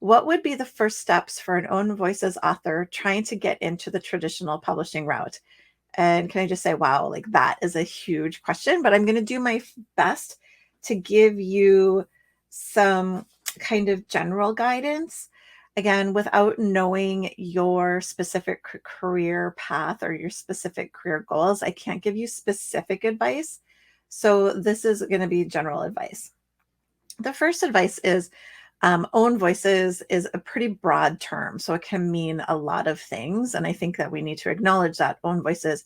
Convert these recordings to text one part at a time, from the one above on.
What would be the first steps for an own voices author trying to get into the traditional publishing route? And can I just say, wow, like that is a huge question, but I'm going to do my best to give you some kind of general guidance. Again, without knowing your specific career path or your specific career goals, I can't give you specific advice. So this is going to be general advice. The first advice is own voices is a pretty broad term, so it can mean a lot of things. And I think that we need to acknowledge that own voices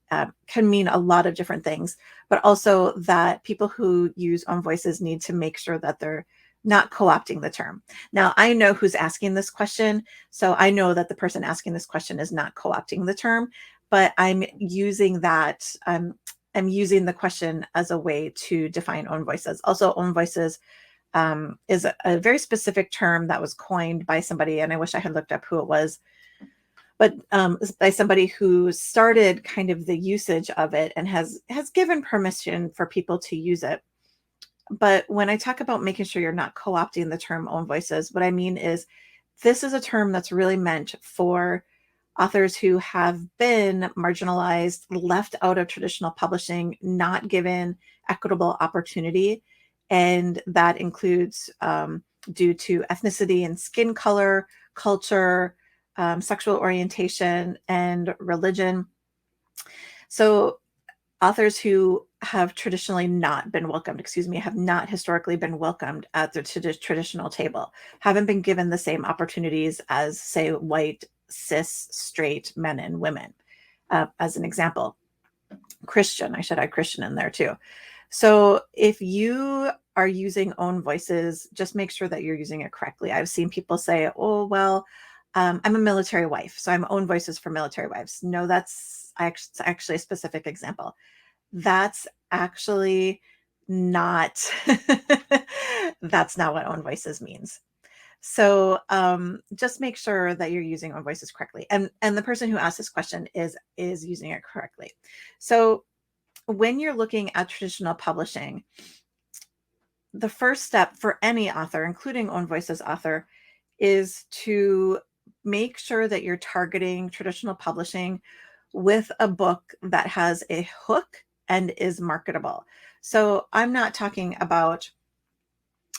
can mean a lot of different things, but also that people who use own voices need to make sure that they're not co-opting the term. Now, I know who's asking this question, so I know that the person asking this question is not co-opting the term, but I'm using that. I'm using the question as a way to define own voices. Also, own voices is a very specific term that was coined by somebody, and I wish I had looked up who it was, but by somebody who started kind of the usage of it and has given permission for people to use it. But when I talk about making sure you're not co-opting the term own voices, what I mean is this is a term that's really meant for authors who have been marginalized, left out of traditional publishing, not given equitable opportunity. And that includes due to ethnicity and skin color, culture, sexual orientation, and religion. So authors who have traditionally not been welcomed, have not historically been welcomed at the traditional table, haven't been given the same opportunities as, say, white, cis, straight men and women, as an example. Christian, I should add Christian in there too. So if you are using own voices, just make sure that you're using it correctly. I've seen people say, oh, well, I'm a military wife, so I'm own voices for military wives. No, that's actually a specific example. That's actually not, that's not what own voices means. So just make sure that you're using own voices correctly. And the person who asked this question is using it correctly. So when you're looking at traditional publishing, the first step for any author, including own voices author, is to make sure that you're targeting traditional publishing with a book that has a hook and is marketable. So I'm not talking about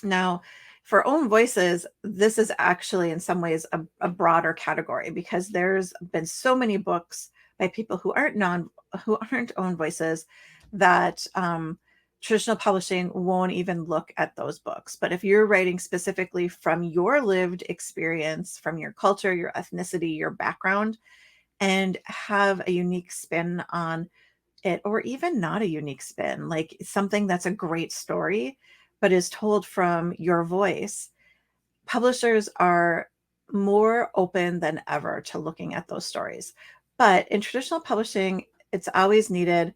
now for own voices, this is actually in some ways a broader category because there's been so many books by people who aren't own voices that traditional publishing won't even look at those books. But if you're writing specifically from your lived experience, from your culture, your ethnicity, your background, and have a unique spin on it, or even not a unique spin, like something that's a great story, but is told from your voice, publishers are more open than ever to looking at those stories. But in traditional publishing, it's always needed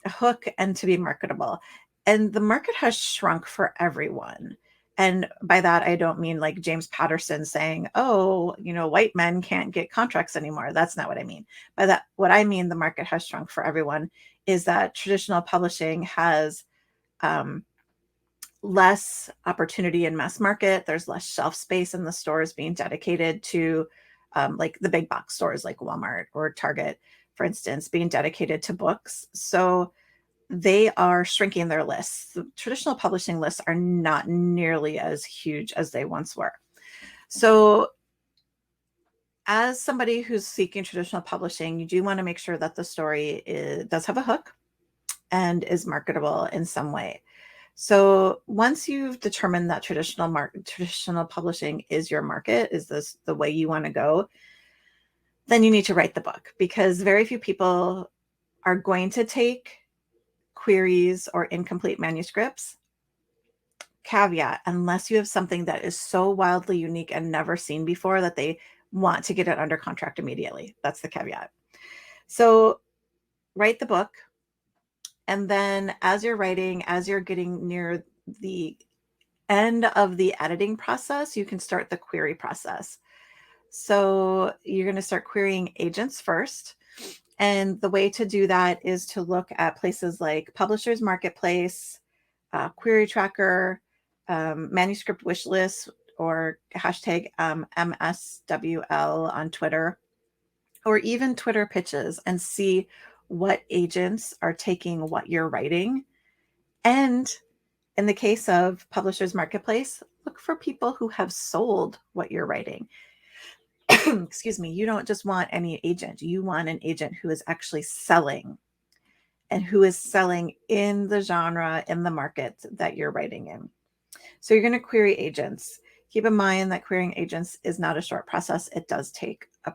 a hook and to be marketable. And the market has shrunk for everyone. And by that, I don't mean like James Patterson saying, oh, white men can't get contracts anymore. That's not what I mean. By that, what I mean, the market has shrunk for everyone is that traditional publishing has less opportunity in mass market. There's less shelf space in the stores being dedicated to like the big box stores like Walmart or Target, for instance, being dedicated to books. So they are shrinking their lists. The traditional publishing lists are not nearly as huge as they once were. So as somebody who's seeking traditional publishing, you do want to make sure that the story does have a hook and is marketable in some way. So once you've determined that traditional publishing is your market, is this the way you want to go, then you need to write the book, because very few people are going to take queries or incomplete manuscripts. Caveat, unless you have something that is so wildly unique and never seen before that they want to get it under contract immediately. That's the caveat. So write the book. And then as you're writing, as you're getting near the end of the editing process, you can start the query process. So you're going to start querying agents first. And the way to do that is to look at places like Publishers Marketplace, Query Tracker, Manuscript Wish List, or hashtag MSWL on Twitter, or even Twitter pitches, and see what agents are taking what you're writing. And in the case of Publishers Marketplace, look for people who have sold what you're writing. Excuse me. You don't just want any agent. You want an agent who is actually selling, and who is selling in the genre, in the market that you're writing in. So you're going to query agents. Keep in mind that querying agents is not a short process. It does take a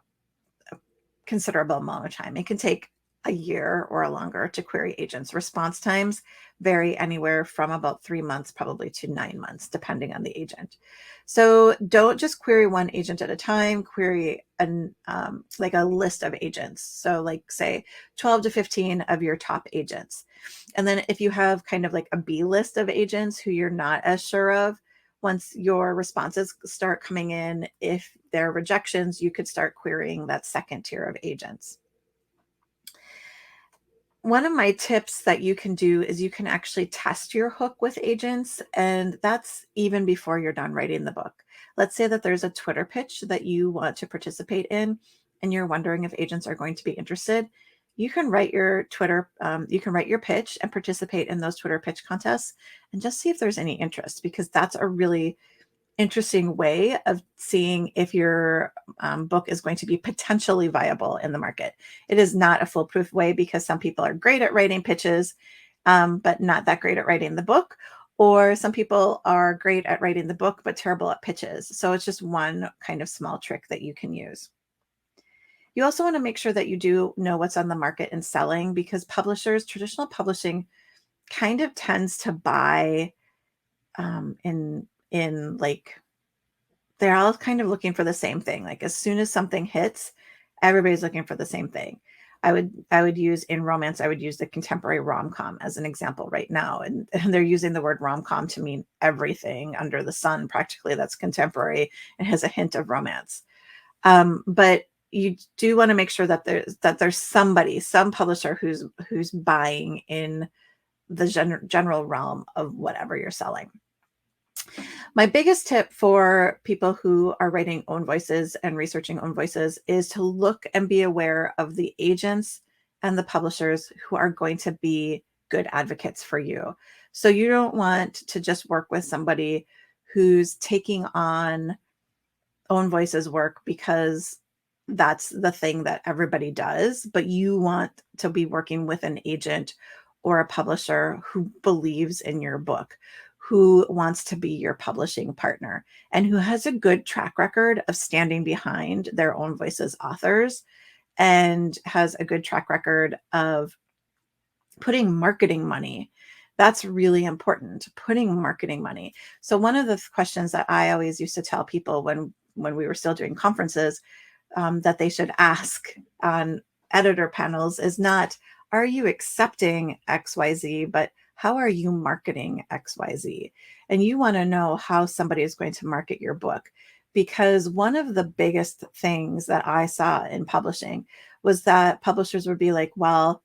considerable amount of time. It can take a year or longer to query agents. Response times vary anywhere from about 3 months, probably to 9 months, depending on the agent. So don't just query one agent at a time. Query like a list of agents. So like say 12 to 15 of your top agents. And then if you have kind of like a B list of agents who you're not as sure of, once your responses start coming in, if they're rejections, you could start querying that second tier of agents. One of my tips that you can do is you can actually test your hook with agents, and that's even before you're done writing the book. Let's say that there's a Twitter pitch that you want to participate in, and you're wondering if agents are going to be interested. You can write your you can write your pitch and participate in those Twitter pitch contests and just see if there's any interest, because that's a really interesting way of seeing if your book is going to be potentially viable in the market. It is not a foolproof way, because some people are great at writing pitches, but not that great at writing the book. Or some people are great at writing the book, but terrible at pitches. So it's just one kind of small trick that you can use. You also want to make sure that you do know what's on the market and selling, because publishers, traditional publishing, kind of tends to buy in like, they're all kind of looking for the same thing. Like as soon as something hits, everybody's looking for the same thing. I would use in romance, I would use the contemporary rom-com as an example right now. And they're using the word rom-com to mean everything under the sun, practically, that's contemporary and has a hint of romance. But you do want to make sure that there's some publisher who's buying in the general realm of whatever you're selling. My biggest tip for people who are writing own voices and researching own voices is to look and be aware of the agents and the publishers who are going to be good advocates for you. So you don't want to just work with somebody who's taking on own voices work because that's the thing that everybody does, but you want to be working with an agent or a publisher who believes in your book, who wants to be your publishing partner, and who has a good track record of standing behind their own voices authors, and has a good track record of putting marketing money. That's really important, putting marketing money. So one of the questions that I always used to tell people when we were still doing conferences, that they should ask on editor panels is not, are you accepting XYZ, but how are you marketing XYZ? And you want to know how somebody is going to market your book. Because one of the biggest things that I saw in publishing was that publishers would be like, well,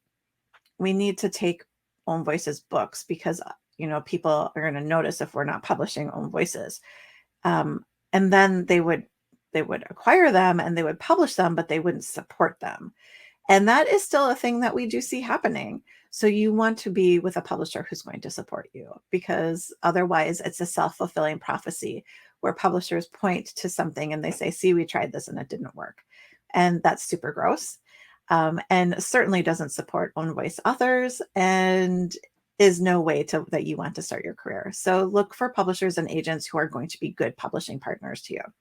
we need to take own voices books because people are going to notice if we're not publishing own voices. And then they would acquire them and they would publish them, but they wouldn't support them. And that is still a thing that we do see happening. So you want to be with a publisher who's going to support you, because otherwise it's a self-fulfilling prophecy where publishers point to something and they say, see, we tried this and it didn't work. And that's super gross. And certainly doesn't support own voice authors, and is no way that you want to start your career. So look for publishers and agents who are going to be good publishing partners to you.